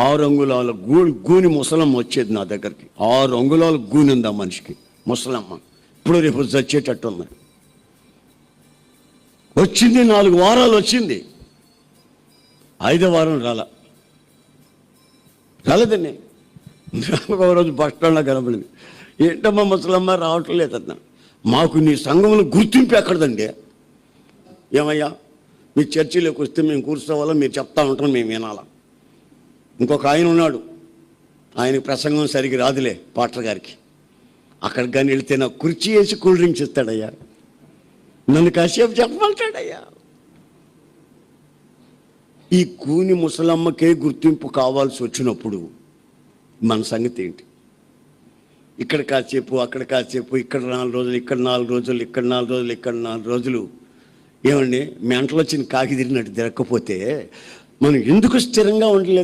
6 అంగుళాల గూని ముసలమ్మ వచ్చేది నా దగ్గరికి. 6 అంగుళాల గూని ఉంది ఆ మనిషికి, ముసలమ్మ. ఇప్పుడు రేపు చచ్చేటట్టు ఉంది. వచ్చింది 4 వారాలు వచ్చింది, 5వ వారం రాలేదండి. ఒక రోజు బస్ స్టాండ్లో కనబడింది. ఏంటమ్మా ముసలమ్మ రావటం లేదన్నా. మాకు నీ సంఘంలో గుర్తింపు ఎక్కడదండి. ఏమయ్యా, మీ చర్చిలోకి వస్తే మేము కూర్చోవాలా, మీరు చెప్తా ఉంటాం, మేము వినాలా. ఇంకొక ఆయన ఉన్నాడు, ఆయనకి ప్రసంగం సరిగ్గా రాదులే, పాటర్ గారికి. అక్కడికి కానీ వెళ్తే నాకు కుర్చీ వేసి కూల్ డ్రింక్స్ ఇస్తాడయ్యా, నన్ను కాసేపు చెప్పమంటాడయ్యా. ఈ కూని ముసలమ్మకే గుర్తింపు కావాల్సి వచ్చినప్పుడు మన సంగతి ఏంటి? ఇక్కడ కాసేపు, అక్కడ కాసేపు, ఇక్కడ 4 రోజులు, ఇక్కడ 4 రోజులు, ఇక్కడ 4 రోజులు, ఇక్కడ 4 రోజులు. ఏమండి, మెంటలు వచ్చిన కాకి తిరిగినట్టు తిరగకపోతే మనం ఎందుకు స్థిరంగా ఉండలేదు?